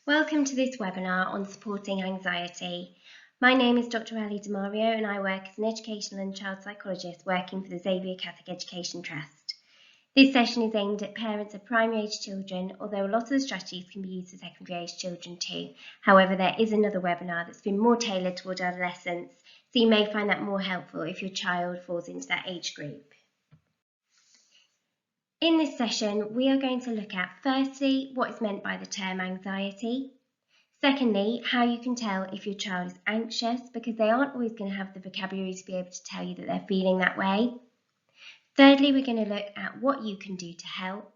Welcome to this webinar on supporting anxiety. My name is Dr. Ali DeMario and I work as an educational and child psychologist working for the Xavier Catholic Education Trust. This session is aimed at parents of primary age children, although a lot of the strategies can be used for secondary age children too. However, there is another webinar that's been more tailored toward adolescents, so you may find that more helpful if your child falls into that age group. In this session, we are going to look at, firstly, what is meant by the term anxiety. Secondly, how you can tell if your child is anxious, because they aren't always going to have the vocabulary to be able to tell you that they're feeling that way. Thirdly, we're going to look at what you can do to help.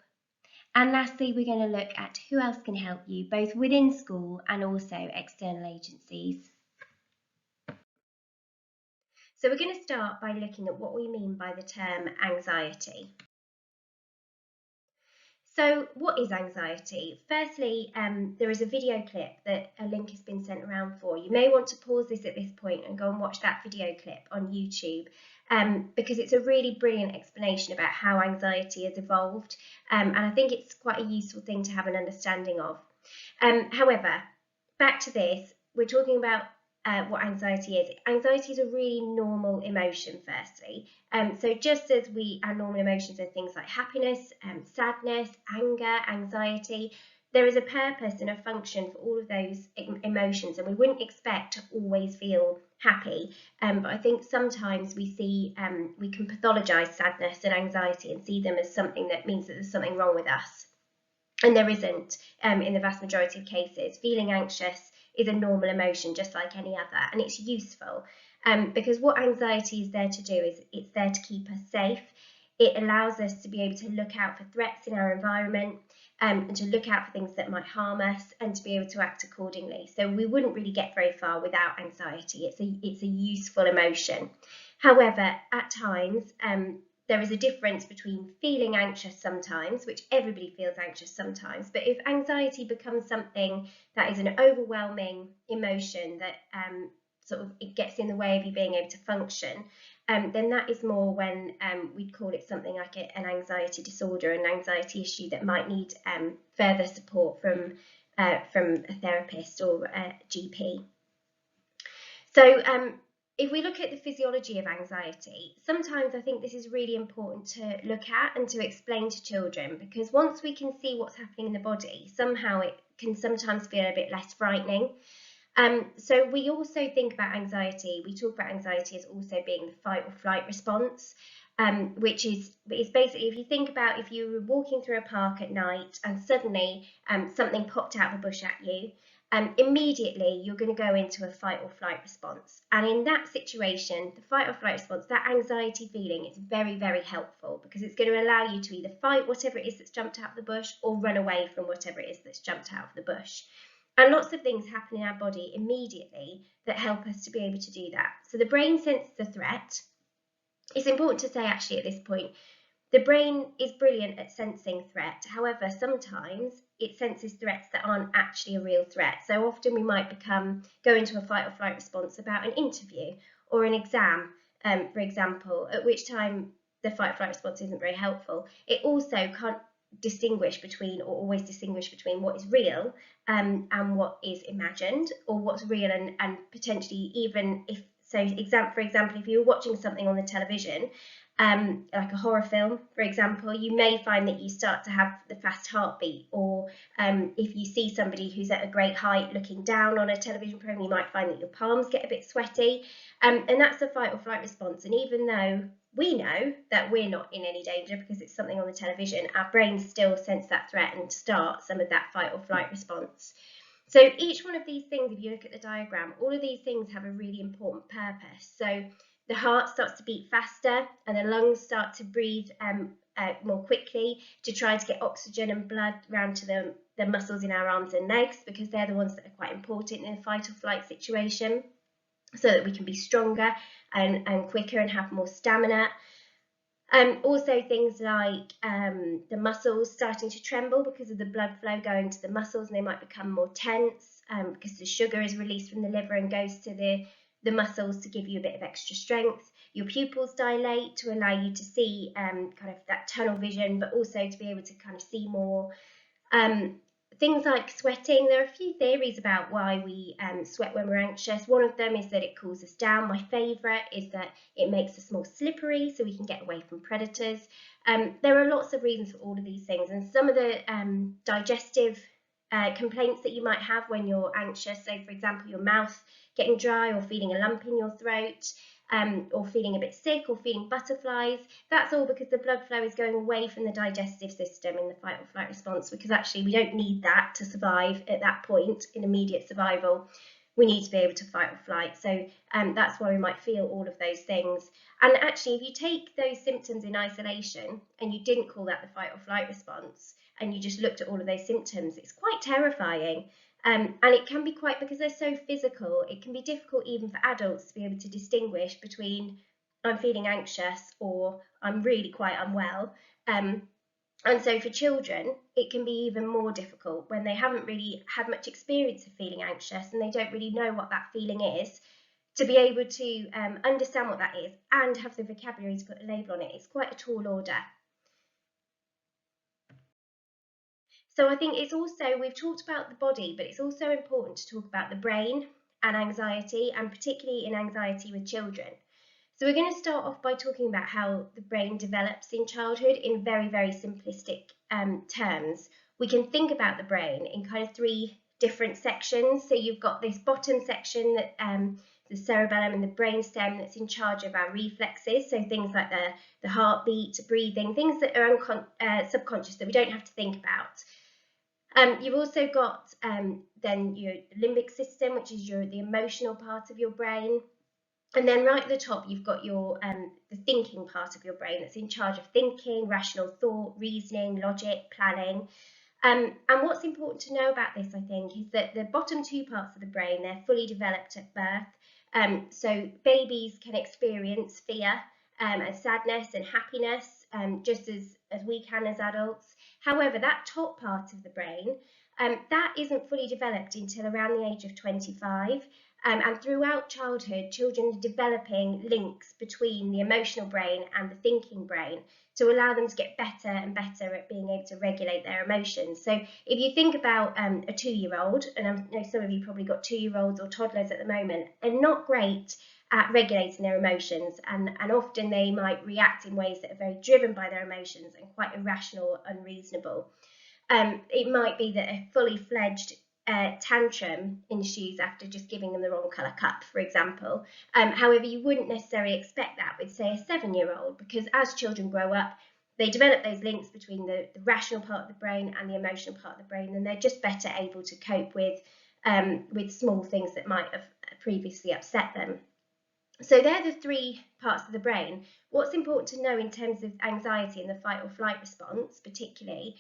And lastly, we're going to look at who else can help you, both within school and also external agencies. So we're going to start by looking at what we mean by the term anxiety. So what is anxiety? Firstly, there is a video clip that a link has been sent around for. You may want to pause this at this point and go and watch that video clip on YouTube because it's a really brilliant explanation about how anxiety has evolved, and I think it's quite a useful thing to have an understanding of. However, back to this, we're talking about what anxiety is. Anxiety is a really normal emotion, firstly. So just as our normal emotions are things like happiness, sadness, anger, anxiety, there is a purpose and a function for all of those emotions, and we wouldn't expect to always feel happy. But I think sometimes we can pathologise sadness and anxiety and see them as something that means that there's something wrong with us. And there isn't in the vast majority of cases. Feeling anxious is a normal emotion just like any other, and it's useful because what anxiety is there to do is it's there to keep us safe. It allows us to be able to look out for threats in our environment and to look out for things that might harm us and to be able to act accordingly. So we wouldn't really get very far without anxiety. It's a useful emotion. However, at times there is a difference between feeling anxious sometimes, which everybody feels anxious sometimes, but if anxiety becomes something that is an overwhelming emotion that it gets in the way of you being able to function, then that is more when we'd call it something like an anxiety disorder, an anxiety issue that might need further support from a therapist or a GP. So if we look at the physiology of anxiety, sometimes I think this is really important to look at and to explain to children, because once we can see what's happening in the body, somehow it can sometimes feel a bit less frightening. So we also think about anxiety, we talk about anxiety as also being the fight or flight response, which is basically, if you think about if you were walking through a park at night and suddenly something popped out of a bush at you, immediately you're going to go into a fight or flight response. And in that situation, the fight or flight response, that anxiety feeling is very, very helpful because it's going to allow you to either fight whatever it is that's jumped out of the bush or run away from whatever it is that's jumped out of the bush. And lots of things happen in our body immediately that help us to be able to do that. So the brain senses the threat. It's important to say actually at this point, the brain is brilliant at sensing threat. However, sometimes it senses threats that aren't actually a real threat. So often we might go into a fight or flight response about an interview or an exam, for example, at which time the fight or flight response isn't very helpful. It also can't distinguish between, or always distinguish between, what is real and what is imagined, or what's real and potentially even if, so for example, if you're watching something on the television, like a horror film, for example, you may find that you start to have the fast heartbeat, or if you see somebody who's at a great height looking down on a television program, you might find that your palms get a bit sweaty, and that's the fight or flight response. And even though we know that we're not in any danger because it's something on the television, our brains still sense that threat and start some of that fight or flight response. So each one of these things, if you look at the diagram, all of these things have a really important purpose. So the heart starts to beat faster and the lungs start to breathe more quickly to try to get oxygen and blood around to the muscles in our arms and legs, because they're the ones that are quite important in a fight or flight situation, so that we can be stronger and quicker and have more stamina. Also things like the muscles starting to tremble because of the blood flow going to the muscles, and they might become more tense because the sugar is released from the liver and goes to the muscles to give you a bit of extra strength. Your pupils dilate to allow you to see kind of that tunnel vision, but also to be able to kind of see more Things like sweating, there are a few theories about why we sweat when we're anxious. One of them is that it cools us down. My favourite is that it makes us more slippery so we can get away from predators. There are lots of reasons for all of these things, and some of the digestive complaints that you might have when you're anxious, so for example your mouth getting dry or feeling a lump in your throat, or feeling a bit sick or feeling butterflies, that's all because the blood flow is going away from the digestive system in the fight or flight response, because actually we don't need that to survive at that point in immediate survival. We need to be able to fight or flight. So that's why we might feel all of those things. And actually, if you take those symptoms in isolation and you didn't call that the fight or flight response, and you just looked at all of those symptoms, it's quite terrifying. And it can be quite, because they're so physical, it can be difficult even for adults to be able to distinguish between I'm feeling anxious or I'm really quite unwell. And so for children, it can be even more difficult when they haven't really had much experience of feeling anxious and they don't really know what that feeling is, to be able to understand what that is and have the vocabulary to put a label on it. It's quite a tall order. So I think it's also, we've talked about the body, but it's also important to talk about the brain and anxiety, and particularly in anxiety with children. So we're going to start off by talking about how the brain develops in childhood in very, very simplistic terms. We can think about the brain in kind of three different sections. So you've got this bottom section, that the cerebellum and the brainstem, that's in charge of our reflexes. So things like the heartbeat, breathing, things that are subconscious that we don't have to think about. You've also got then your limbic system, which is the emotional part of your brain. And then right at the top, you've got your the thinking part of your brain that's in charge of thinking, rational thought, reasoning, logic, planning. And what's important to know about this, I think, is that the bottom two parts of the brain, they're fully developed at birth. So babies can experience fear and sadness and happiness just as we can as adults. However, that top part of the brain, that isn't fully developed until around the age of 25. And throughout childhood, children are developing links between the emotional brain and the thinking brain to allow them to get better and better at being able to regulate their emotions. So if you think about a 2-year-old, and I know some of you probably got 2-year-olds or toddlers at the moment, they're not great at regulating their emotions, and often they might react in ways that are very driven by their emotions and quite irrational, unreasonable. It might be that a fully fledged tantrum ensues after just giving them the wrong colour cup, for example. However, you wouldn't necessarily expect that with, say, a 7-year-old, because as children grow up, they develop those links between the rational part of the brain and the emotional part of the brain, and they're just better able to cope with small things that might have previously upset them. So they're the three parts of the brain. What's important to know in terms of anxiety and the fight or flight response particularly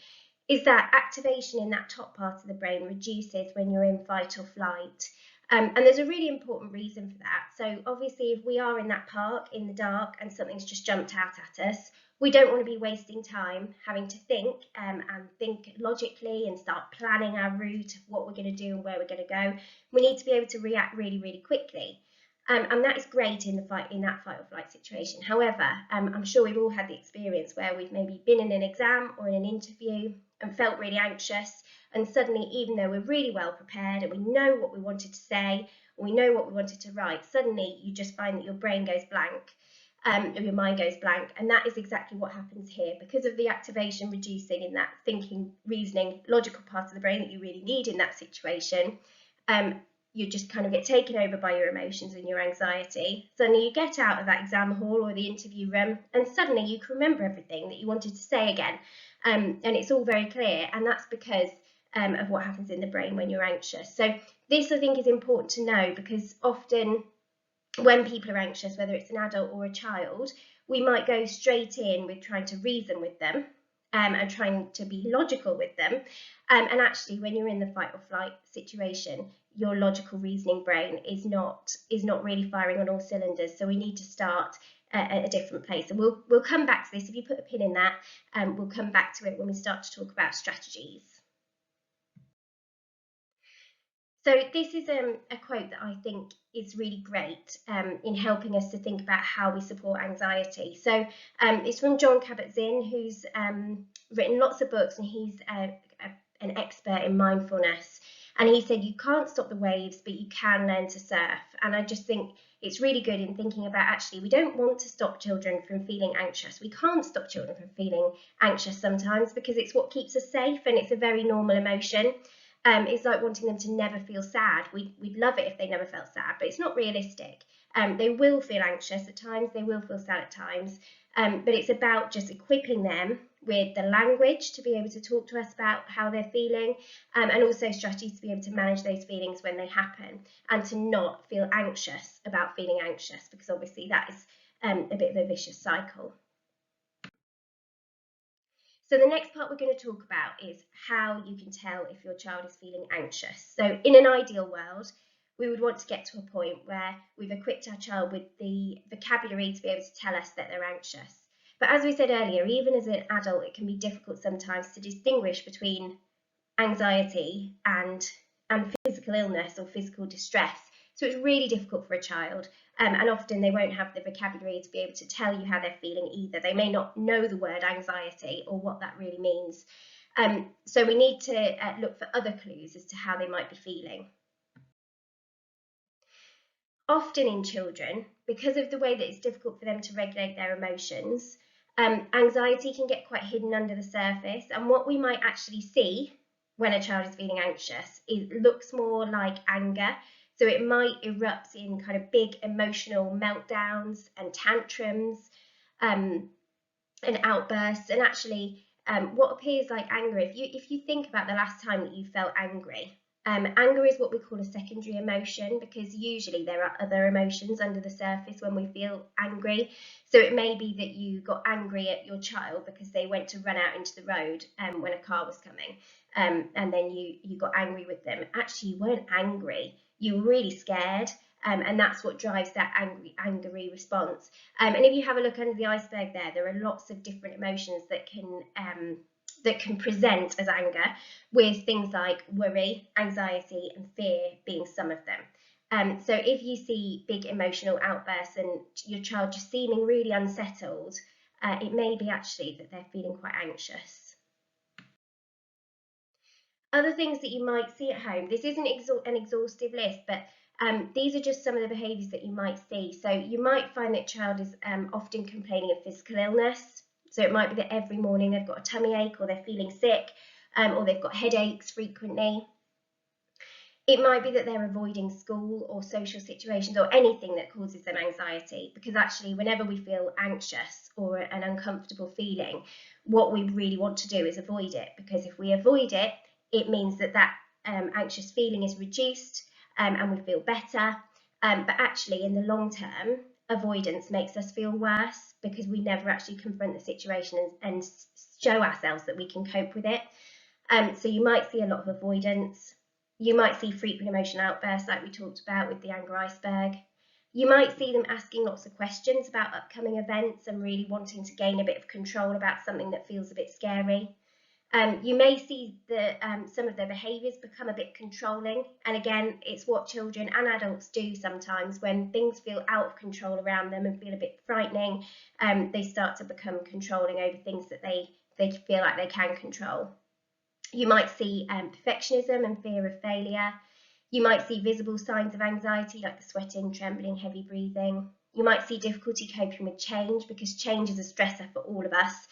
is that activation in that top part of the brain reduces when you're in fight or flight. And there's a really important reason for that. So obviously if we are in that park in the dark and something's just jumped out at us, we don't want to be wasting time having to think and think logically and start planning our route of what we're going to do and where we're going to go. We need to be able to react really, really quickly. And that is great in that fight or flight situation. However, I'm sure we've all had the experience where we've maybe been in an exam or in an interview and felt really anxious, and suddenly, even though we're really well prepared and we know what we wanted to say, or we know what we wanted to write, suddenly you just find that your brain goes blank, or your mind goes blank. And that is exactly what happens here, because of the activation reducing in that thinking, reasoning, logical part of the brain that you really need in that situation. You just kind of get taken over by your emotions and your anxiety. Suddenly you get out of that exam hall or the interview room, and suddenly you can remember everything that you wanted to say again. And it's all very clear, and that's because of what happens in the brain when you're anxious. So this, I think, is important to know, because often when people are anxious, whether it's an adult or a child, we might go straight in with trying to reason with them and trying to be logical with them. And actually, when you're in the fight or flight situation, your logical reasoning brain is not really firing on all cylinders. So we need to start at a different place. And we'll come back to this. If you put a pin in that, we'll come back to it when we start to talk about strategies. So this is a quote that I think is really great in helping us to think about how we support anxiety. So it's from John Kabat-Zinn, who's written lots of books, and he's an expert in mindfulness, and he said you can't stop the waves, but you can learn to surf. And I just think it's really good in thinking about, actually, we don't want to stop children from feeling anxious. We can't stop children from feeling anxious sometimes because it's what keeps us safe, and it's a very normal emotion. It's like wanting them to never feel sad. We'd love it if they never felt sad, but it's not realistic. They will feel anxious at times, they will feel sad at times, but it's about just equipping them with the language to be able to talk to us about how they're feeling, and also strategies to be able to manage those feelings when they happen, and to not feel anxious about feeling anxious, because obviously that is a bit of a vicious cycle. So the next part we're going to talk about is how you can tell if your child is feeling anxious. So in an ideal world, we would want to get to a point where we've equipped our child with the vocabulary to be able to tell us that they're anxious. But as we said earlier, even as an adult, it can be difficult sometimes to distinguish between anxiety and physical illness or physical distress. So it's really difficult for a child, and often they won't have the vocabulary to be able to tell you how they're feeling either. They may not know the word anxiety or what that really means. So we need to look for other clues as to how they might be feeling. Often in children, because of the way that it's difficult for them to regulate their emotions, anxiety can get quite hidden under the surface, and what we might actually see when a child is feeling anxious, it looks more like anger. So it might erupt in kind of big emotional meltdowns and tantrums, and outbursts. And actually, what appears like anger, if you think about the last time that you felt angry, anger is what we call a secondary emotion, because usually there are other emotions under the surface when we feel angry. So it may be that you got angry at your child because they went to run out into the road when a car was coming, and then you got angry with them. Actually, you weren't angry, you were really scared, and that's what drives that angry response. And if you have a look under the iceberg there are lots of different emotions that can present as anger, with things like worry, anxiety, and fear being some of them. So if you see big emotional outbursts and your child just seeming really unsettled, it may be actually that they're feeling quite anxious. Other things that you might see at home, this isn't an exhaustive list, but these are just some of the behaviours that you might see. So you might find that child is often complaining of physical illness. So it might be that every morning they've got a tummy ache, or they're feeling sick, or they've got headaches frequently. It might be that they're avoiding school or social situations or anything that causes them anxiety, because actually whenever we feel anxious or an uncomfortable feeling, what we really want to do is avoid it, because if we avoid it, it means that anxious feeling is reduced, and we feel better. But actually in the long term, avoidance makes us feel worse, because we never actually confront the situation and show ourselves that we can cope with it. So you might see a lot of avoidance. You might see frequent emotional outbursts like we talked about with the anger iceberg. You might see them asking lots of questions about upcoming events and really wanting to gain a bit of control about something that feels a bit scary. You may see that some of their behaviours become a bit controlling, and again, it's what children and adults do sometimes when things feel out of control around them and feel a bit frightening. They start to become controlling over things that they feel like they can control. You might see perfectionism and fear of failure. You might see visible signs of anxiety like the sweating, trembling, heavy breathing. You might see difficulty coping with change, because change is a stressor for all of us.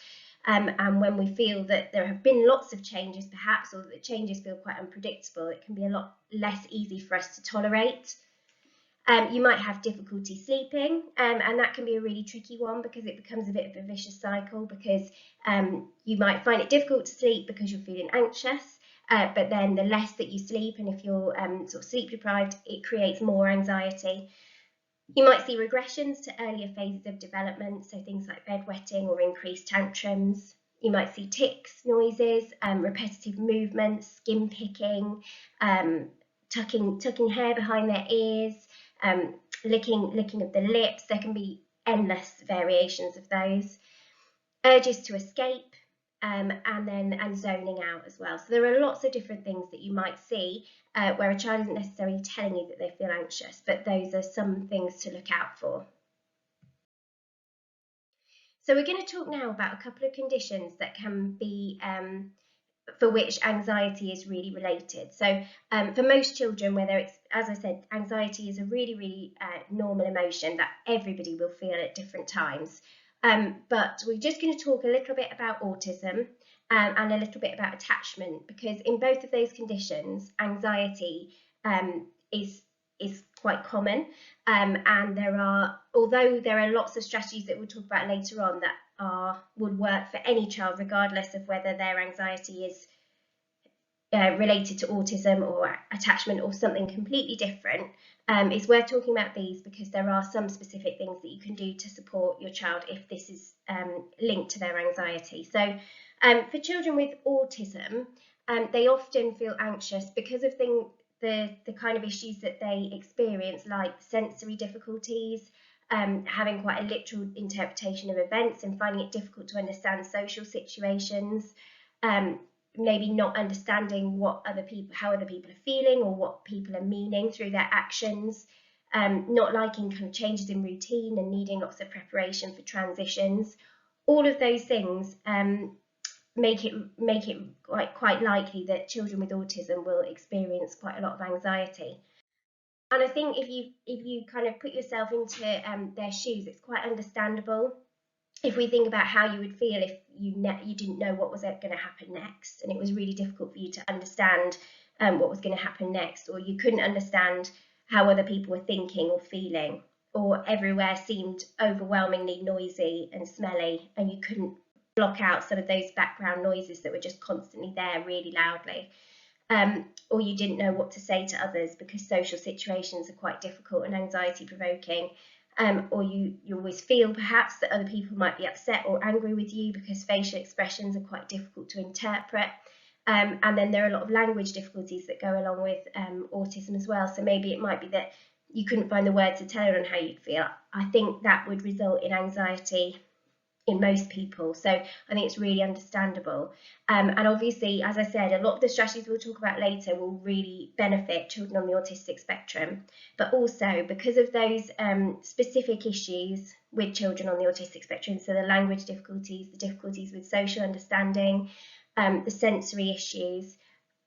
And when we feel that there have been lots of changes perhaps, or that the changes feel quite unpredictable, it can be a lot less easy for us to tolerate. You might have difficulty sleeping, and that can be a really tricky one, because it becomes a bit of a vicious cycle, because you might find it difficult to sleep because you're feeling anxious, but then the less that you sleep, and if you're sort of sleep deprived, it creates more anxiety. You might see regressions to earlier phases of development, so things like bedwetting or increased tantrums. You might see tics, noises, repetitive movements, skin picking, tucking hair behind their ears, licking of the lips. There can be endless variations of those. Urges to escape, and zoning out as well. So there are lots of different things that you might see where a child isn't necessarily telling you that they feel anxious, but those are some things to look out for. So we're going to talk now about a couple of conditions that can be for which anxiety is really related. So for most children, whether it's, as I said, anxiety is a really normal emotion that everybody will feel at different times. But we're just going to talk a little bit about autism and a little bit about attachment, because in both of those conditions, anxiety is quite common, and although there are lots of strategies that we'll talk about later on that would work for any child, regardless of whether their anxiety is related to autism or attachment or something completely different. It's worth talking about these because there are some specific things that you can do to support your child if this is linked to their anxiety. So for children with autism, they often feel anxious because of the kind of issues that they experience, like sensory difficulties, having quite a literal interpretation of events and finding it difficult to understand social situations, maybe not understanding how other people are feeling or what people are meaning through their actions, not liking kind of changes in routine and needing lots of preparation for transitions. All of those things make it quite likely that children with autism will experience quite a lot of anxiety. And I think if you kind of put yourself into their shoes, it's quite understandable. If we think about how you would feel if you didn't know what was going to happen next, and it was really difficult for you to understand what was going to happen next, or you couldn't understand how other people were thinking or feeling, or everywhere seemed overwhelmingly noisy and smelly, and you couldn't block out some of those background noises that were just constantly there really loudly. Or you didn't know what to say to others because social situations are quite difficult and anxiety provoking. Or you always feel perhaps that other people might be upset or angry with you because facial expressions are quite difficult to interpret. And then there are a lot of language difficulties that go along with autism as well. So maybe it might be that you couldn't find the words to tell everyone how you'd feel. I think that would result in anxiety in most people. So I think it's really understandable. And obviously, as I said, a lot of the strategies we'll talk about later will really benefit children on the autistic spectrum. But also because of those specific issues with children on the autistic spectrum, so the language difficulties, the difficulties with social understanding, the sensory issues,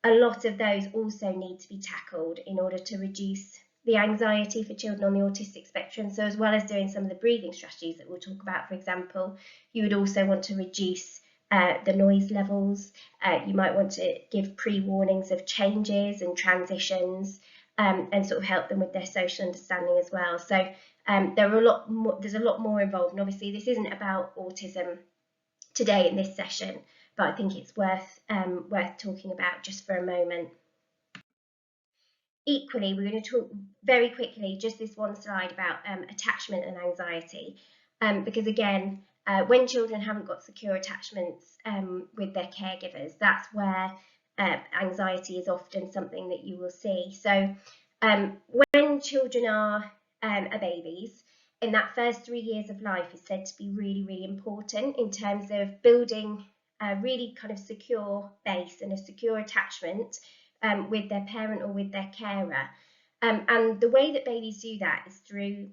a lot of those also need to be tackled in order to reduce the anxiety for children on the autistic spectrum. So as well as doing some of the breathing strategies that we'll talk about, for example, you would also want to reduce the noise levels. You might want to give pre-warnings of changes and transitions, and sort of help them with their social understanding as well. So there's a lot more involved, and obviously this isn't about autism today in this session, but I think it's worth talking about just for a moment. Equally, we're going to talk very quickly, just this one slide, about attachment and anxiety, because again, when children haven't got secure attachments with their caregivers, that's where anxiety is often something that you will see. So when children are babies, in that first 3 years of life is said to be really important in terms of building a really kind of secure base and a secure attachment with their parent or with their carer. And the way that babies do that is through,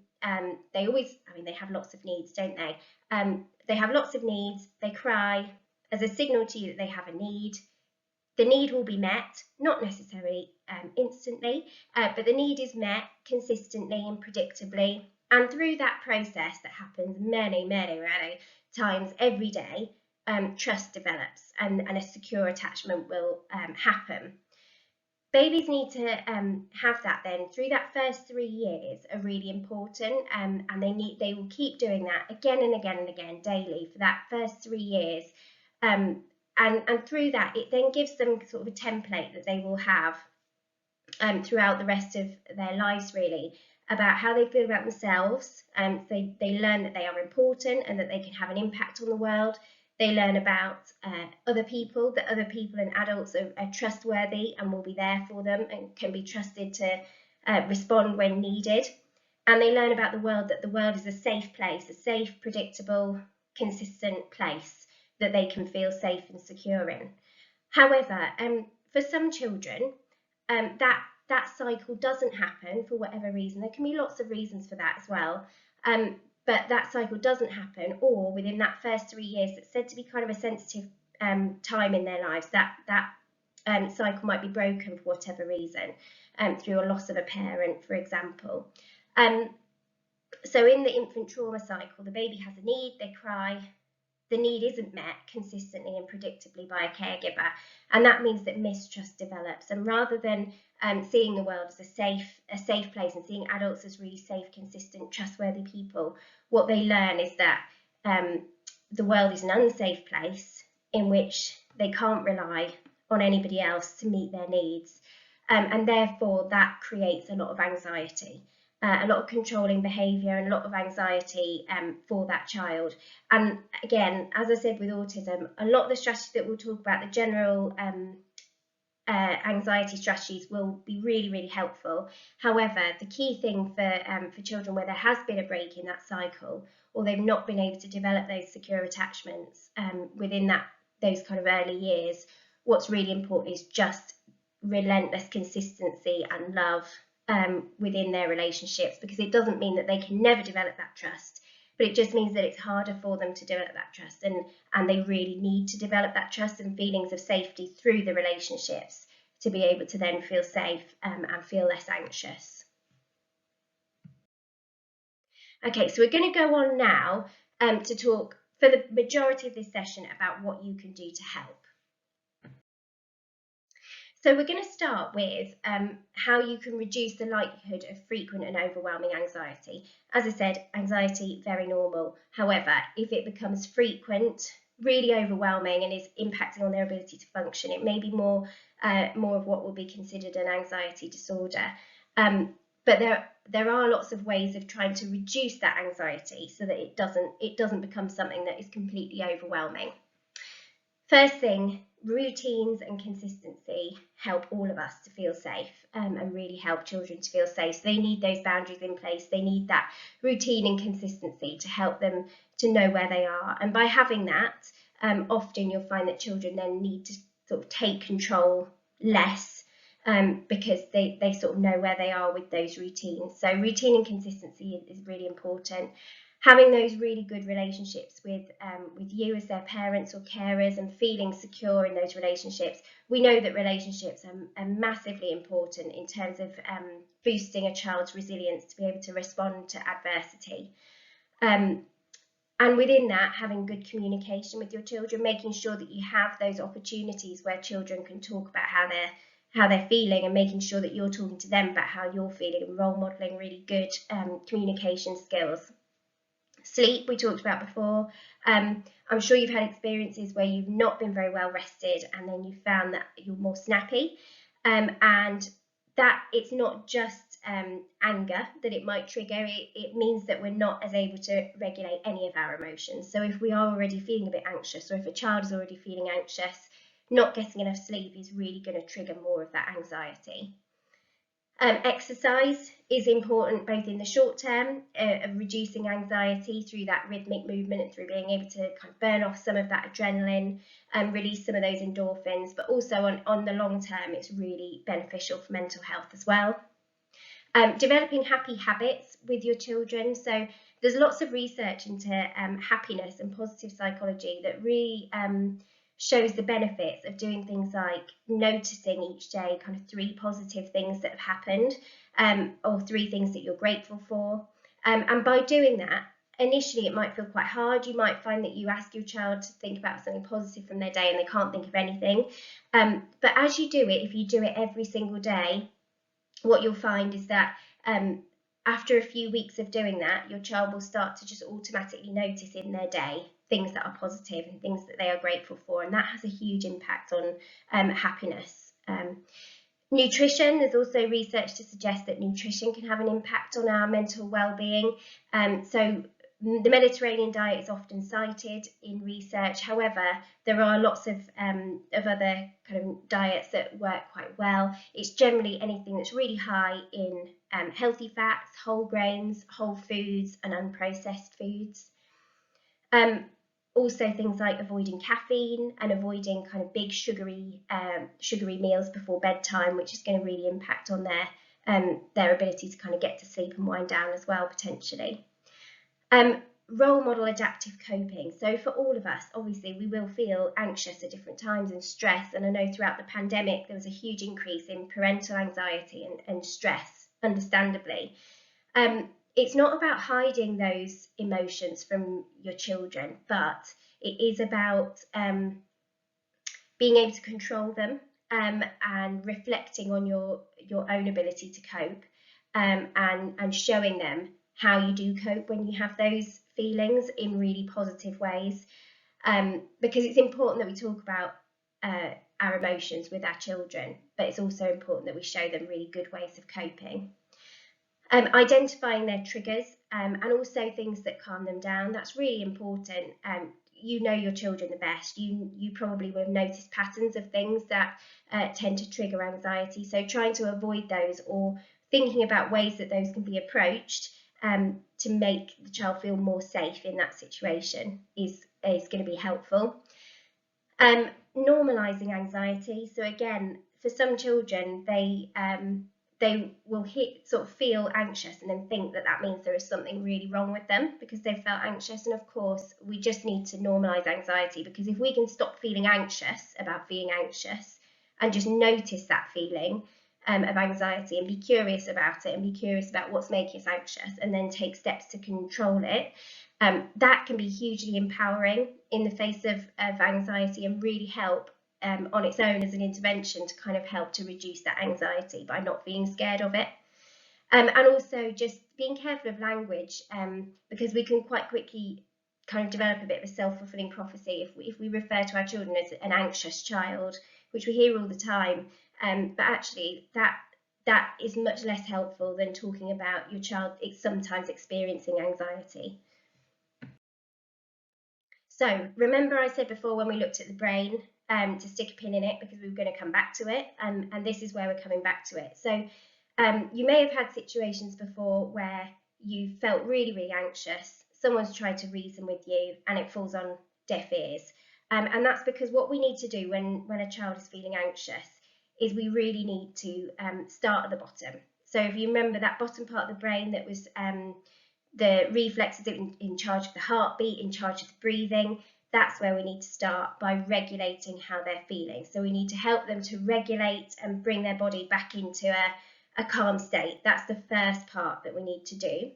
they have lots of needs, don't they? They have lots of needs, they cry as a signal to you that they have a need. The need will be met, not necessarily instantly, but the need is met consistently and predictably. And through that process that happens many times every day, trust develops and a secure attachment will happen. Babies need to have that then through that first 3 years are really important, and they will keep doing that again and again and again daily for that first 3 years, and through that it then gives them sort of a template that they will have throughout the rest of their lives, really, about how they feel about themselves. They learn that they are important and that they can have an impact on the world. They learn about other people, that other people and adults are trustworthy and will be there for them and can be trusted to respond when needed. And they learn about the world, that the world is a safe place, a safe, predictable, consistent place that they can feel safe and secure in. However, for some children, that cycle doesn't happen for whatever reason. There can be lots of reasons for that as well. But that cycle doesn't happen, or within that first 3 years, that's said to be kind of a sensitive time in their lives, that cycle might be broken for whatever reason, through a loss of a parent, for example. So in the infant trauma cycle, the baby has a need, they cry, the need isn't met consistently and predictably by a caregiver, and that means that mistrust develops. And rather than seeing the world as a safe place and seeing adults as really safe, consistent, trustworthy people, what they learn is that the world is an unsafe place in which they can't rely on anybody else to meet their needs, and therefore that creates a lot of anxiety. A lot of controlling behaviour and a lot of anxiety for that child. And again, as I said with autism, a lot of the strategies that we'll talk about, the general anxiety strategies, will be really, really helpful. However, the key thing for children where there has been a break in that cycle, or they've not been able to develop those secure attachments within those kind of early years, what's really important is just relentless consistency and love within their relationships, because it doesn't mean that they can never develop that trust, but it just means that it's harder for them to develop that trust, and they really need to develop that trust and feelings of safety through the relationships to be able to then feel safe and feel less anxious. Okay, so we're going to go on now to talk for the majority of this session about what you can do to help. So we're going to start with how you can reduce the likelihood of frequent and overwhelming anxiety. As I said, anxiety, very normal. However, if it becomes frequent, really overwhelming, and is impacting on their ability to function, it may be more of what will be considered an anxiety disorder. But there are lots of ways of trying to reduce that anxiety so that it doesn't become something that is completely overwhelming. First thing, routines and consistency help all of us to feel safe and really help children to feel safe. So they need those boundaries in place. They need that routine and consistency to help them to know where they are. And by having that, often you'll find that children then need to sort of take control less because they sort of know where they are with those routines. So routine and consistency is really important. Having those really good relationships with you as their parents or carers and feeling secure in those relationships. We know that relationships are massively important in terms of boosting a child's resilience to be able to respond to adversity. And within that, having good communication with your children, making sure that you have those opportunities where children can talk about how they're feeling, and making sure that you're talking to them about how you're feeling, and role modelling really good communication skills. Sleep, we talked about before. I'm sure you've had experiences where you've not been very well rested and then you found that you're more snappy, and that it's not just anger that it might trigger. It means that we're not as able to regulate any of our emotions. So if we are already feeling a bit anxious, or if a child is already feeling anxious, not getting enough sleep is really going to trigger more of that anxiety. Exercise is important both in the short term of reducing anxiety through that rhythmic movement and through being able to kind of burn off some of that adrenaline and release some of those endorphins, but also on the long term it's really beneficial for mental health as well. Developing happy habits with your children. So there's lots of research into happiness and positive psychology that really shows the benefits of doing things like noticing each day kind of 3 positive things that have happened, or 3 things that you're grateful for. And by doing that, initially it might feel quite hard. You might find that you ask your child to think about something positive from their day and they can't think of anything. But as you do it, if you do it every single day, what you'll find is that after a few weeks of doing that, your child will start to just automatically notice in their day things that are positive and things that they are grateful for, and that has a huge impact on happiness. Nutrition, there's also research to suggest that nutrition can have an impact on our mental well-being. So the Mediterranean diet is often cited in research. However, there are lots of other kind of diets that work quite well. It's generally anything that's really high in healthy fats, whole grains, whole foods, and unprocessed foods. Also things like avoiding caffeine and avoiding kind of big sugary meals before bedtime, which is going to really impact on their ability to kind of get to sleep and wind down as well, potentially. Role model adaptive coping. So for all of us, obviously, we will feel anxious at different times and stress. And I know throughout the pandemic, there was a huge increase in parental anxiety and stress, understandably. It's not about hiding those emotions from your children, but it is about being able to control them, and reflecting on your own ability to cope, and showing them how you do cope when you have those feelings in really positive ways, because it's important that we talk about our emotions with our children, but it's also important that we show them really good ways of coping. Identifying their triggers, and also things that calm them down. That's really important. You know your children the best. You probably will have noticed patterns of things that tend to trigger anxiety. So trying to avoid those, or thinking about ways that those can be approached to make the child feel more safe in that situation is going to be helpful. Normalising anxiety. So again, for some children, they will sort of feel anxious and then think that that means there is something really wrong with them because they felt anxious. And of course, we just need to normalise anxiety, because if we can stop feeling anxious about being anxious and just notice that feeling of anxiety and be curious about it and be curious about what's making us anxious and then take steps to control it, that can be hugely empowering in the face of anxiety and really help on its own as an intervention to kind of help to reduce that anxiety by not being scared of it. And also just being careful of language, because we can quite quickly kind of develop a bit of a self-fulfilling prophecy if we refer to our children as an anxious child, which we hear all the time, but actually that is much less helpful than talking about your child sometimes experiencing anxiety. So remember I said before when we looked at the brain, to stick a pin in it because we were going to come back to it, and this is where we're coming back to it. So you may have had situations before where you felt really, really anxious, someone's tried to reason with you and it falls on deaf ears, and that's because what we need to do when a child is feeling anxious is we really need to start at the bottom. So if you remember that bottom part of the brain that was the reflexes in charge of the heartbeat, in charge of the breathing, that's where we need to start, by regulating how they're feeling. So we need to help them to regulate and bring their body back into a calm state. That's the first part that we need to do.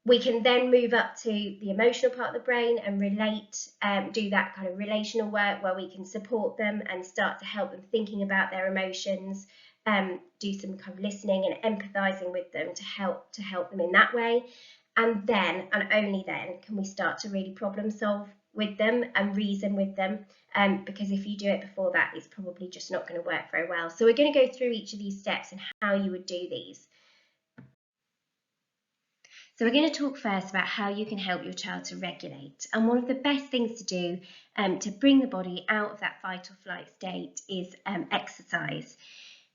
We can then move up to the emotional part of the brain and do that kind of relational work where we can support them and start to help them thinking about their emotions, do some kind of listening and empathizing with them to help them in that way. And then, and only then, can we start to really problem solve with them and reason with them, because if you do it before that, it's probably just not going to work very well. So we're going to go through each of these steps and how you would do these. So we're going to talk first about how you can help your child to regulate. And one of the best things to do to bring the body out of that fight or flight state is exercise.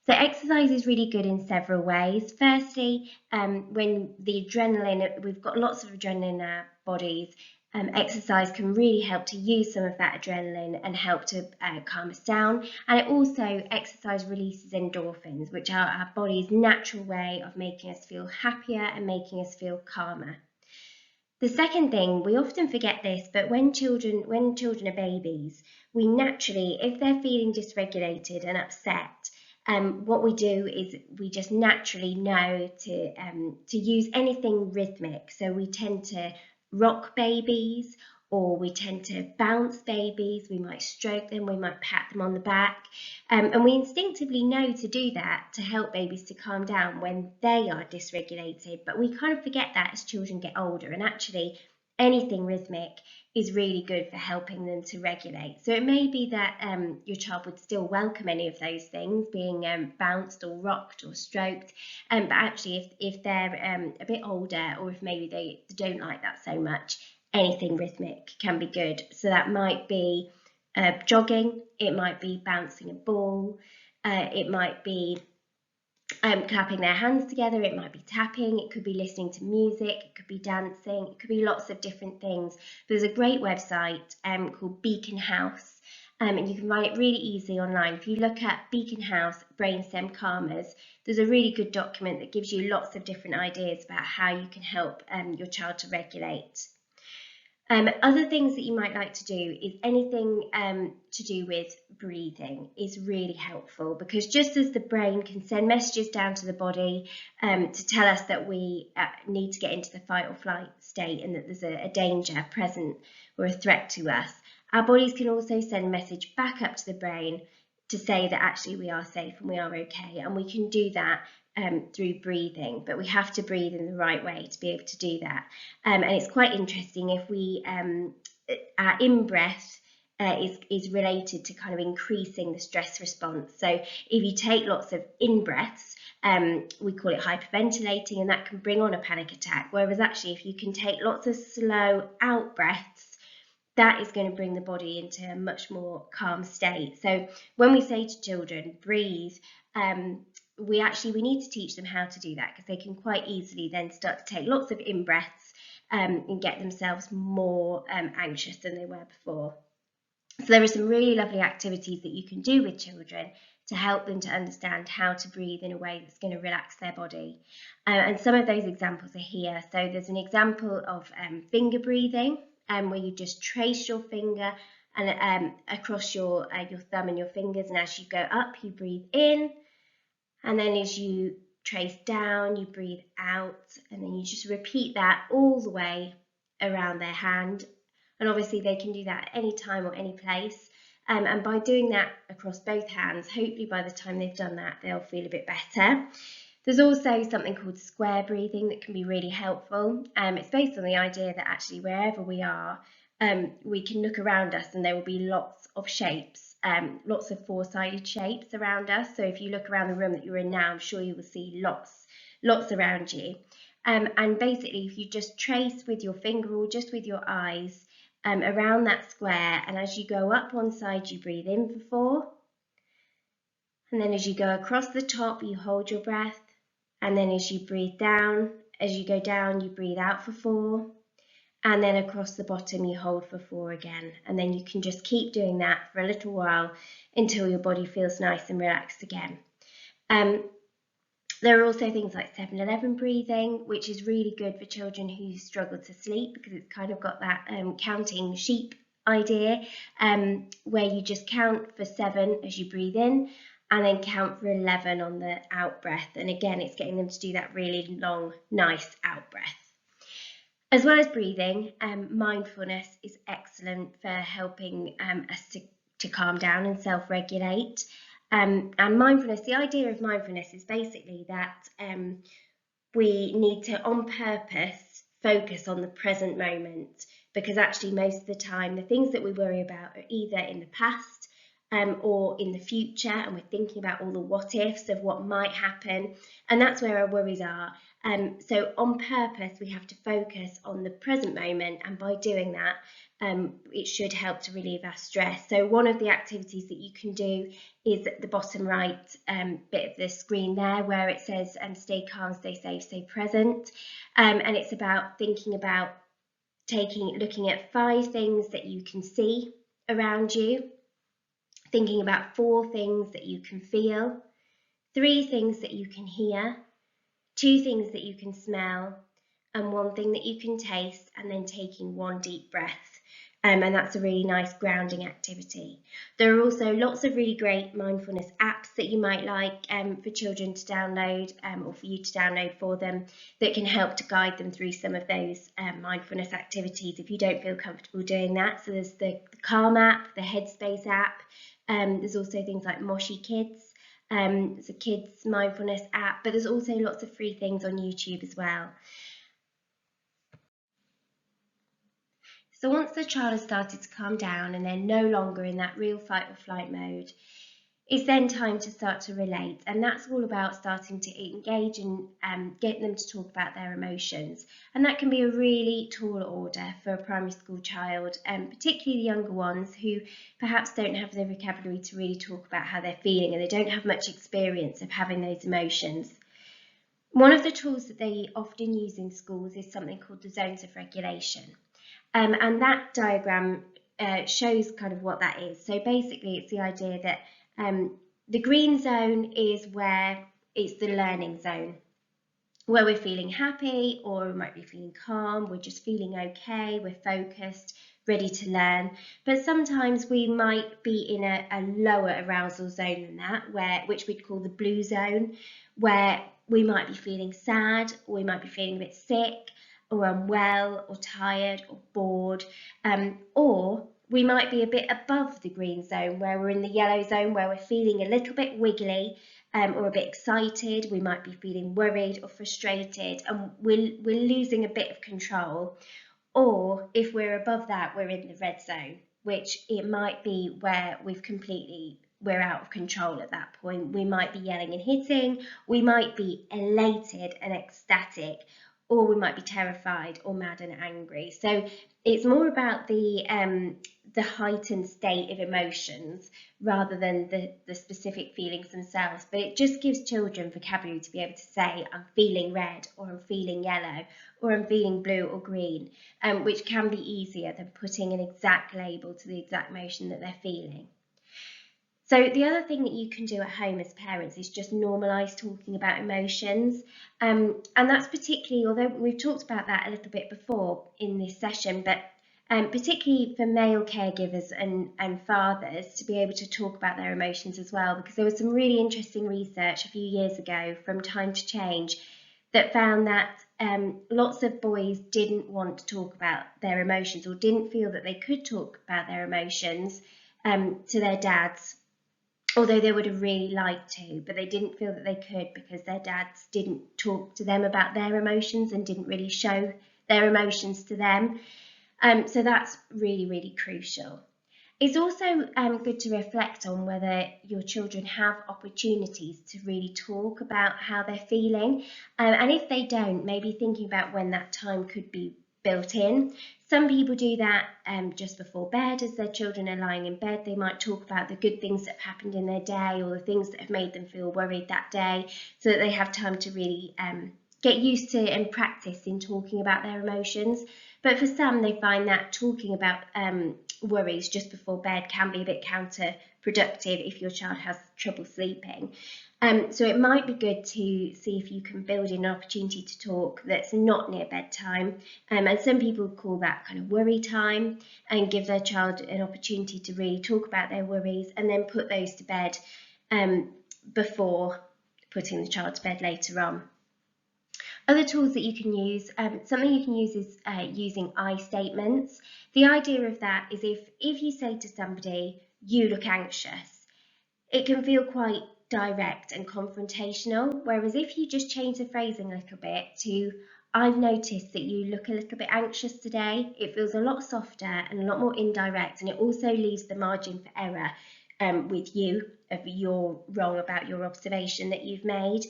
So exercise is really good in several ways. Firstly, when the adrenaline, we've got lots of adrenaline in our bodies, exercise can really help to use some of that adrenaline and help to calm us down. And it also, exercise releases endorphins, which are our body's natural way of making us feel happier and making us feel calmer. The second thing, we often forget this, but when children are babies, we naturally, if they're feeling dysregulated and upset, what we do is we just naturally know to use anything rhythmic. So we tend to rock babies, or we tend to bounce babies. We might stroke them, we might pat them on the back, and we instinctively know to do that to help babies to calm down when they are dysregulated. But we kind of forget that as children get older, and actually anything rhythmic is really good for helping them to regulate. So it may be that your child would still welcome any of those things, being bounced or rocked or stroked, but actually if they're a bit older, or if maybe they don't like that so much, anything rhythmic can be good. So that might be jogging, it might be bouncing a ball, it might be clapping their hands together, it might be tapping, it could be listening to music, it could be dancing, it could be lots of different things. There's a great website called Beacon House, and you can find it really easy online. If you look at Beacon House Brainstem Calmers, there's a really good document that gives you lots of different ideas about how you can help your child to regulate. Other things that you might like to do is anything to do with breathing is really helpful, because just as the brain can send messages down to the body to tell us that we need to get into the fight or flight state and that there's a danger present or a threat to us, our bodies can also send a message back up to the brain to say that actually we are safe and we are okay, and we can do that through breathing, but we have to breathe in the right way to be able to do that. And it's quite interesting if we, our in-breath is related to kind of increasing the stress response. So if you take lots of in-breaths, we call it hyperventilating, and that can bring on a panic attack. Whereas actually if you can take lots of slow out-breaths, that is going to bring the body into a much more calm state. So when we say to children, breathe, we need to teach them how to do that, because they can quite easily then start to take lots of in-breaths and get themselves more anxious than they were before. So there are some really lovely activities that you can do with children to help them to understand how to breathe in a way that's going to relax their body. And some of those examples are here. So there's an example of finger breathing, where you just trace your finger and across your thumb and your fingers, and as you go up, you breathe in, and then as you trace down, you breathe out, and then you just repeat that all the way around their hand. And obviously they can do that at any time or any place. And by doing that across both hands, hopefully by the time they've done that, they'll feel a bit better. There's also something called square breathing that can be really helpful. It's based on the idea that actually wherever we are, we can look around us and there will be lots of shapes, lots of four-sided shapes around us. So if you look around the room that you're in now, I'm sure you will see lots around you. And basically, if you just trace with your finger or just with your eyes around that square, and as you go up one side, you breathe in for 4. And then as you go across the top, you hold your breath. And then as you breathe down, as you go down, you breathe out for 4. And then across the bottom, you hold for 4 again. And then you can just keep doing that for a little while until your body feels nice and relaxed again. There are also things like 7-11 breathing, which is really good for children who struggle to sleep, because it's kind of got that counting sheep idea, where you just count for 7 as you breathe in, and then count for 11 on the out breath. And again, it's getting them to do that really long, nice out breath. As well as breathing, mindfulness is excellent for helping us to calm down and self-regulate. And mindfulness, the idea of mindfulness is basically that we need to, on purpose, focus on the present moment, because actually most of the time the things that we worry about are either in the past or in the future, and we're thinking about all the what ifs of what might happen, and that's where our worries are. So on purpose we have to focus on the present moment, and by doing that it should help to relieve our stress. So one of the activities that you can do is at the bottom right bit of the screen there, where it says stay calm, stay safe, stay present, and it's about thinking about looking at 5 things that you can see around you, thinking about 4 things that you can feel, 3 things that you can hear, 2 things that you can smell, and 1 thing that you can taste, and then taking 1 deep breath. And that's a really nice grounding activity. There are also lots of really great mindfulness apps that you might like for children to download, or for you to download for them, that can help to guide them through some of those mindfulness activities if you don't feel comfortable doing that. So there's the Calm app, the Headspace app. There's also things like Moshi Kids. It's a kids mindfulness app, but there's also lots of free things on YouTube as well. So once the child has started to calm down and they're no longer in that real fight or flight mode, it's then time to start to relate, and that's all about starting to engage and get them to talk about their emotions. And that can be a really tall order for a primary school child, particularly the younger ones who perhaps don't have the vocabulary to really talk about how they're feeling, and they don't have much experience of having those emotions. One of the tools that they often use in schools is something called the zones of regulation. And that diagram shows kind of what that is. So basically it's the idea that the green zone is where it's the learning zone. where we're feeling happy, or we might be feeling calm, we're just feeling okay, we're focused, ready to learn. But sometimes we might be in a lower arousal zone than that, which we'd call the blue zone, where we might be feeling sad, or we might be feeling a bit sick, or unwell, or tired, or bored, or we might be a bit above the green zone, where we're in the yellow zone, where we're feeling a little bit wiggly, or a bit excited. We might be feeling worried or frustrated, and we're losing a bit of control. Or if we're above that, we're in the red zone, which it might be where we're out of control at that point. We might be yelling and hitting, we might be elated and ecstatic, or we might be terrified or mad and angry. So it's more about the heightened state of emotions rather than the specific feelings themselves. But it just gives children vocabulary to be able to say, I'm feeling red, or I'm feeling yellow, or I'm feeling blue or green, which can be easier than putting an exact label to the exact emotion that they're feeling. So the other thing that you can do at home as parents is just normalise talking about emotions. And that's particularly, although we've talked about that a little bit before in this session, but particularly for male caregivers and fathers to be able to talk about their emotions as well, because there was some really interesting research a few years ago from Time to Change that found that lots of boys didn't want to talk about their emotions, or didn't feel that they could talk about their emotions to their dads, although they would have really liked to, but they didn't feel that they could because their dads didn't talk to them about their emotions and didn't really show their emotions to them. So that's really, really crucial. It's also good to reflect on whether your children have opportunities to really talk about how they're feeling. And if they don't, maybe thinking about when that time could be built in. Some people do that just before bed, as their children are lying in bed. They might talk about the good things that have happened in their day, or the things that have made them feel worried that day, so that they have time to really get used to and practice in talking about their emotions. But for some, they find that talking about worries just before bed can be a bit counterproductive if your child has trouble sleeping. So it might be good to see if you can build in an opportunity to talk that's not near bedtime. And some people call that kind of worry time, and give their child an opportunity to really talk about their worries, and then put those to bed before putting the child to bed later on. Other tools that you can use, something you can use is using I statements. The idea of that is if you say to somebody, you look anxious, it can feel quite direct and confrontational, whereas if you just change the phrasing a little bit to, I've noticed that you look a little bit anxious today, it feels a lot softer and a lot more indirect, and it also leaves the margin for error with you, if you're wrong about your observation that you've made.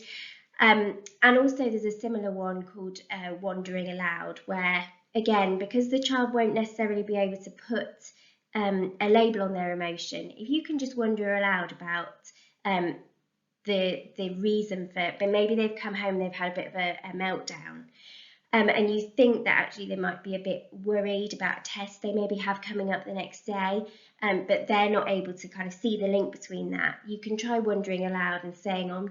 And also there's a similar one called wandering aloud, where again, because the child won't necessarily be able to put a label on their emotion, if you can just wonder aloud about the reason for it, but maybe they've come home and they've had a bit of a meltdown, and you think that actually they might be a bit worried about a test they maybe have coming up the next day, but they're not able to kind of see the link between that. You can try wondering aloud and saying, oh,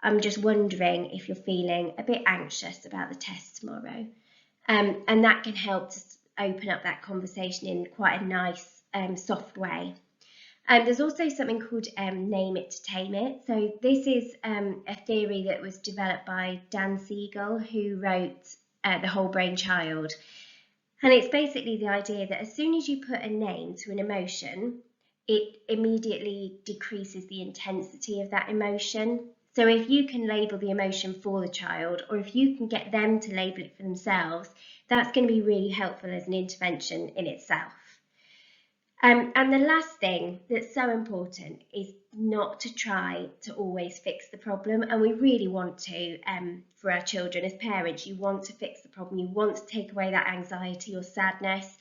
I'm just wondering if you're feeling a bit anxious about the test tomorrow. And that can help to open up that conversation in quite a nice, soft way. There's also something called name it to tame it. So this is a theory that was developed by Dan Siegel, who wrote The Whole Brain Child. And it's basically the idea that as soon as you put a name to an emotion, it immediately decreases the intensity of that emotion. So if you can label the emotion for the child, or if you can get them to label it for themselves, that's going to be really helpful as an intervention in itself. And the last thing that's so important is not to try to always fix the problem. And we really want to, for our children as parents, you want to fix the problem, you want to take away that anxiety or sadness.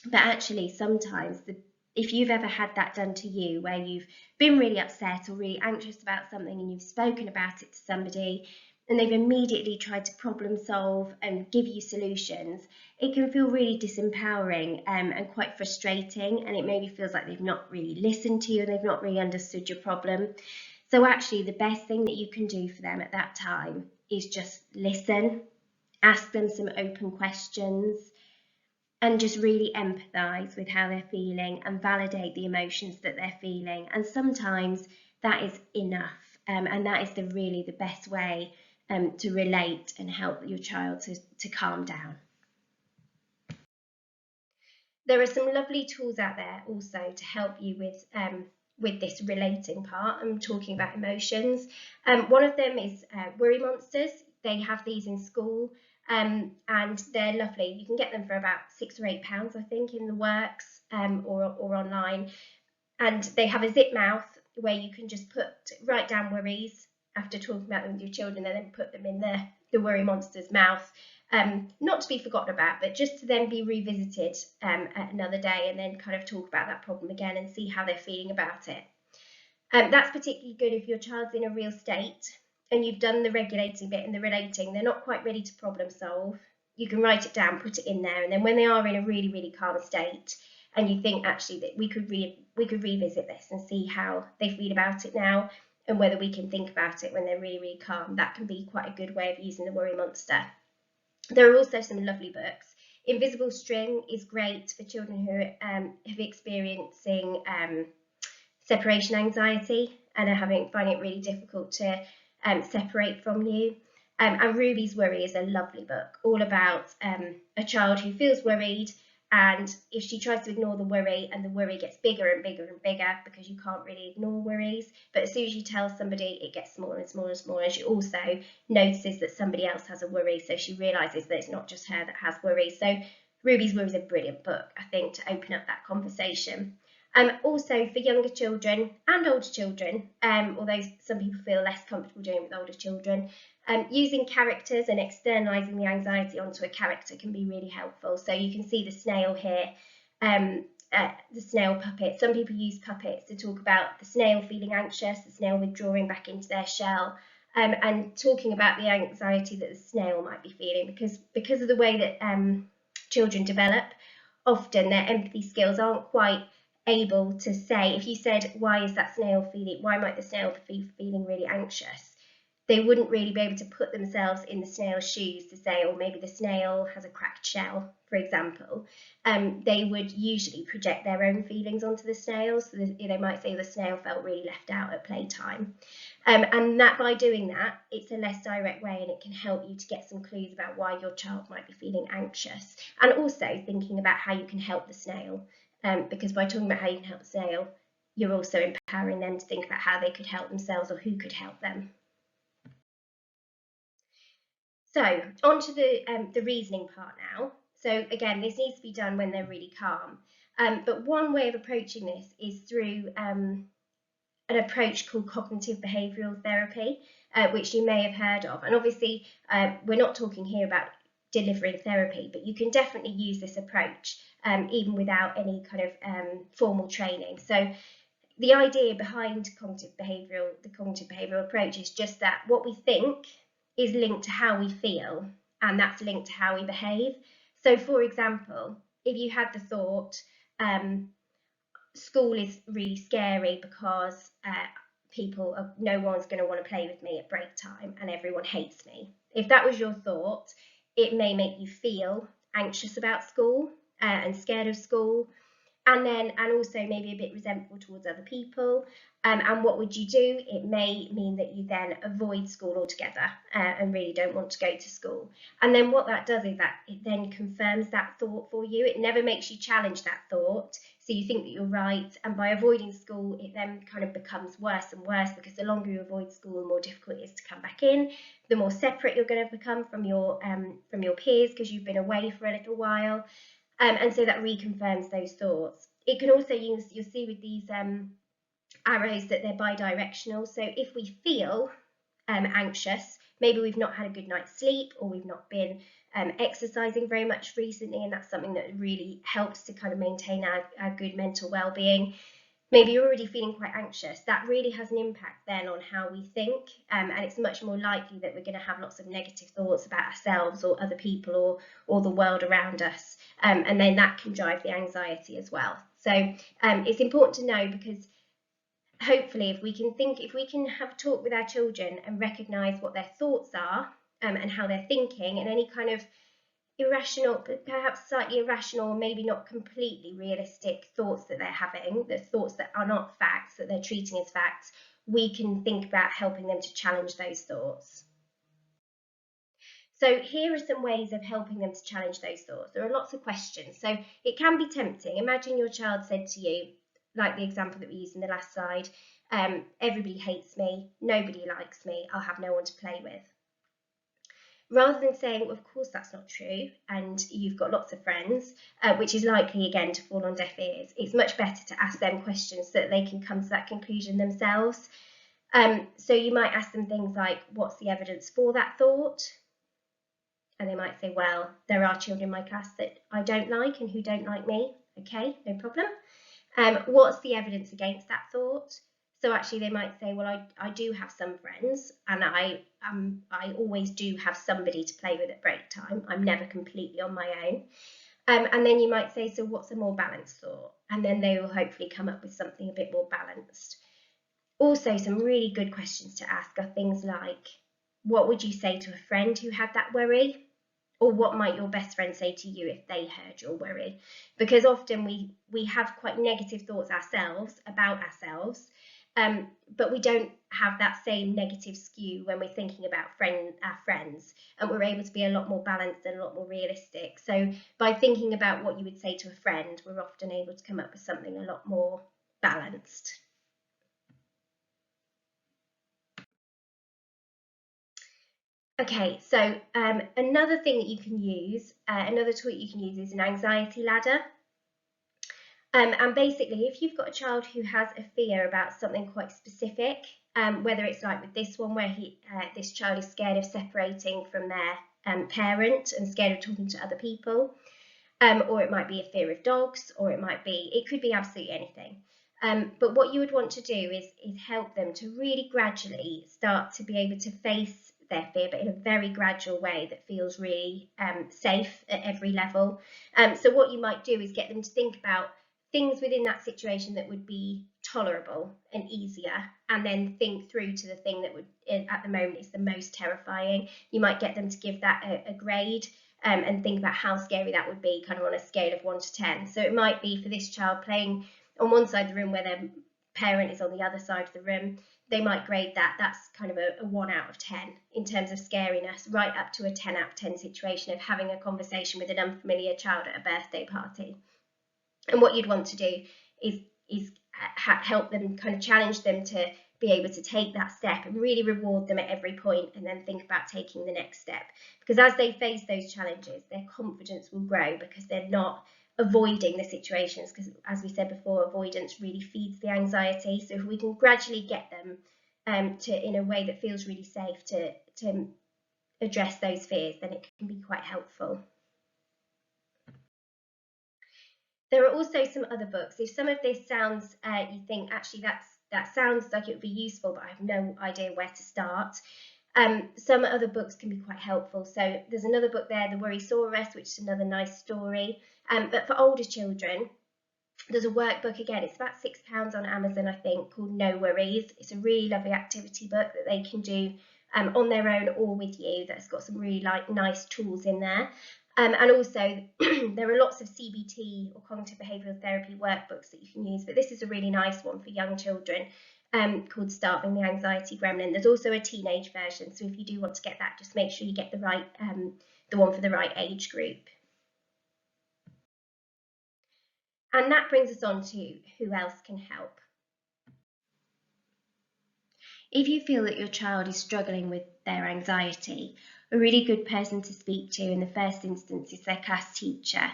But actually, sometimes if you've ever had that done to you, where you've been really upset or really anxious about something and you've spoken about it to somebody and they've immediately tried to problem solve and give you solutions, it can feel really disempowering and quite frustrating, and it maybe feels like they've not really listened to you and they've not really understood your problem. So actually the best thing that you can do for them at that time is just listen, ask them some open questions, and just really empathise with how they're feeling and validate the emotions that they're feeling. And sometimes that is enough, and that is really the best way to relate and help your child to calm down. There are some lovely tools out there also to help you with this relating part. I'm talking about emotions. One of them is worry monsters. They have these in school, and they're lovely. You can get them for about £6 or £8, I think, in the works, or online. And they have a zip mouth where you can just write down worries after talking about them with your children, and then put them in the worry monster's mouth. Not to be forgotten about, but just to then be revisited at another day, and then kind of talk about that problem again and see how they're feeling about it. That's particularly good if your child's in a real state and you've done the regulating bit and the relating, they're not quite ready to problem solve. You can write it down, put it in there, and then when they are in a really, really calm state and you think actually that we could revisit this and see how they feel about it now, and whether we can think about it when they're really, really calm, that can be quite a good way of using the worry monster. There are also some lovely books. Invisible String is great for children who have experiencing separation anxiety and are finding it really difficult to separate from you. And Ruby's Worry is a lovely book, all about a child who feels worried, and if she tries to ignore the worry, and the worry gets bigger and bigger and bigger because you can't really ignore worries, but as soon as you tell somebody, it gets smaller and smaller and smaller, and she also notices that somebody else has a worry, so she realises that it's not just her that has worries. So Ruby's Worry is a brilliant book, I think, to open up that conversation. Also for younger children and older children, although some people feel less comfortable doing it with older children, using characters and externalising the anxiety onto a character can be really helpful. So you can see the snail here, the snail puppet. Some people use puppets to talk about the snail feeling anxious, the snail withdrawing back into their shell, and talking about the anxiety that the snail might be feeling, because of the way that children develop, often their empathy skills aren't quite able to say, if you said, why might the snail be feeling really anxious, they wouldn't really be able to put themselves in the snail's shoes to say, or maybe the snail has a cracked shell, for example. They would usually project their own feelings onto the snail, so they might say the snail felt really left out at playtime. And that by doing that, it's a less direct way, and it can help you to get some clues about why your child might be feeling anxious, and also thinking about how you can help the snail. Because by talking about how you can help the snail, you're also empowering them to think about how they could help themselves or who could help them. So on to the reasoning part now. So again, this needs to be done when they're really calm. But one way of approaching this is through an approach called cognitive behavioural therapy, which you may have heard of. And obviously, we're not talking here about delivering therapy, but you can definitely use this approach even without any kind of formal training. So the idea behind the cognitive behavioural approach is just that what we think is linked to how we feel, and that's linked to how we behave. So for example, if you had the thought, school is really scary because no one's going to want to play with me at break time and everyone hates me. If that was your thought, it may make you feel anxious about school and scared of school, and also maybe a bit resentful towards other people. And what would you do? It may mean that you then avoid school altogether and really don't want to go to school. And then what that does is that it then confirms that thought for you. It never makes you challenge that thought. So you think that you're right, and by avoiding school, it then kind of becomes worse and worse, because the longer you avoid school, the more difficult it is to come back in, the more separate you're going to become from your peers because you've been away for a little while. And so that reconfirms those thoughts. It can also you'll see with these arrows that they're bidirectional. So if we feel anxious, maybe we've not had a good night's sleep, or we've not been exercising very much recently, and that's something that really helps to kind of maintain our good mental well-being. Maybe you're already feeling quite anxious. That really has an impact then on how we think, and it's much more likely that we're going to have lots of negative thoughts about ourselves or other people or the world around us, and then that can drive the anxiety as well. So it's important to know, because hopefully if we can have a talk with our children and recognise what their thoughts are and how they're thinking, and any kind of irrational, perhaps slightly irrational, maybe not completely realistic thoughts that they're having, the thoughts that are not facts, that they're treating as facts, we can think about helping them to challenge those thoughts. So here are some ways of helping them to challenge those thoughts. There are lots of questions, so it can be tempting. Imagine your child said to you, like the example that we used in the last slide, everybody hates me, nobody likes me, I'll have no one to play with. Rather than saying, well, of course that's not true, and you've got lots of friends, which is likely, again, to fall on deaf ears, it's much better to ask them questions so that they can come to that conclusion themselves. So you might ask them things like, what's the evidence for that thought? And they might say, well, there are children in my class that I don't like and who don't like me. Okay, no problem. What's the evidence against that thought? So actually they might say, well, I do have some friends, and I always do have somebody to play with at break time. I'm never completely on my own. And then you might say, so what's a more balanced thought? And then they will hopefully come up with something a bit more balanced. Also, some really good questions to ask are things like, what would you say to a friend who had that worry? Or what might your best friend say to you if they heard your worry? Because often we have quite negative thoughts ourselves about ourselves, but we don't have that same negative skew when we're thinking about our friends, and we're able to be a lot more balanced and a lot more realistic. So by thinking about what you would say to a friend, we're often able to come up with something a lot more balanced. Okay, so another thing that you can use, another tool that you can use is an anxiety ladder. And basically, if you've got a child who has a fear about something quite specific, whether it's like with this one where this child is scared of separating from their parent and scared of talking to other people, or it might be a fear of dogs, or it could be absolutely anything. But what you would want to do is help them to really gradually start to be able to face their fear, but in a very gradual way that feels really safe at every level. So what you might do is get them to think about things within that situation that would be tolerable and easier, and then think through to the thing that would, at the moment, is the most terrifying. You might get them to give that a grade, and think about how scary that would be, kind of on a scale of 1 to 10. So it might be for this child playing on one side of the room where their parent is on the other side of the room. They might grade that's kind of a 1 out of 10 in terms of scariness, right up to a 10 out of 10 situation of having a conversation with an unfamiliar child at a birthday party. And what you'd want to do is help them, kind of challenge them to be able to take that step and really reward them at every point, and then think about taking the next step. Because as they face those challenges, their confidence will grow, because they're not avoiding the situations, because as we said before, avoidance really feeds the anxiety. So if we can gradually get them to, in a way that feels really safe, to address those fears, then it can be quite helpful. There are also some other books. If some of this sounds, you think actually that sounds like it would be useful, but I have no idea where to start. Some other books can be quite helpful. So there's another book there, The Worrysaurus, which is another nice story. But for older children, there's a workbook, again, it's about £6 on Amazon, I think, called No Worries. It's a really lovely activity book that they can do on their own or with you, that's got some really nice tools in there. And also there are lots of CBT or cognitive behavioural therapy workbooks that you can use, but this is a really nice one for young children called Starving the Anxiety Gremlin. There's also a teenage version, so if you do want to get that, just make sure you get the one for the right age group. And that brings us on to who else can help. If you feel that your child is struggling with their anxiety, a really good person to speak to in the first instance is their class teacher,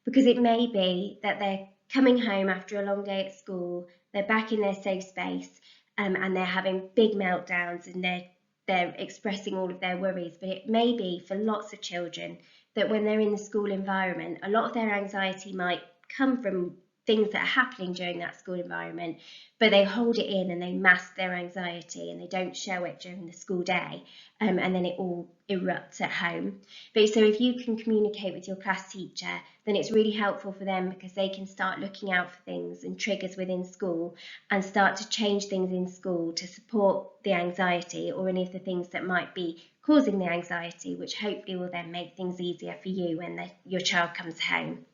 because it may be that they're coming home after a long day at school, they're back in their safe space, and they're having big meltdowns, and they're expressing all of their worries. But it may be for lots of children that when they're in the school environment, a lot of their anxiety might come from things that are happening during that school environment, but they hold it in and they mask their anxiety and they don't show it during the school day, and then it all erupts at home. But so if you can communicate with your class teacher, then it's really helpful for them, because they can start looking out for things and triggers within school and start to change things in school to support the anxiety or any of the things that might be causing the anxiety, which hopefully will then make things easier for you when your child comes home.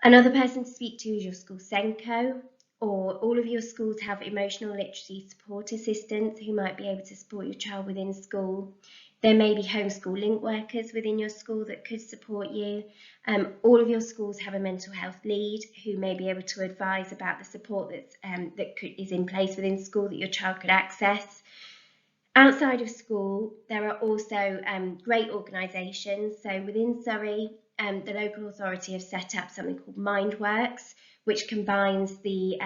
Another person to speak to is your school SENCO, or all of your schools have emotional literacy support assistants who might be able to support your child within school. There may be homeschool link workers within your school that could support you. All of your schools have a mental health lead who may be able to advise about the support is in place within school that your child could access. Outside of school, there are also great organisations. So within Surrey, the local authority have set up something called MindWorks, which combines the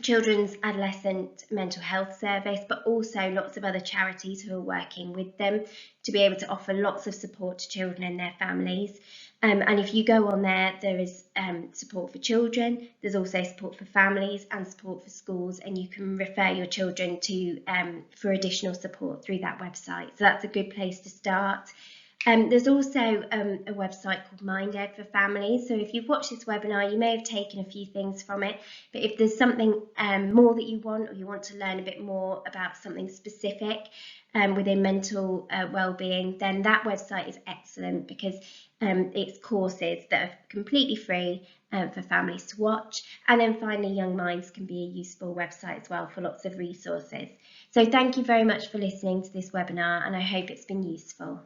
Children's Adolescent Mental Health Service, but also lots of other charities who are working with them to be able to offer lots of support to children and their families. And if you go on there, there is support for children, there's also support for families and support for schools, and you can refer your children to for additional support through that website. So that's a good place to start. There's also a website called MindEd for families. So if you've watched this webinar, you may have taken a few things from it, but if there's something more that you want, or you want to learn a bit more about something specific within mental well-being, then that website is excellent because it's courses that are completely free for families to watch. And then finally, Young Minds can be a useful website as well for lots of resources. So thank you very much for listening to this webinar, and I hope it's been useful.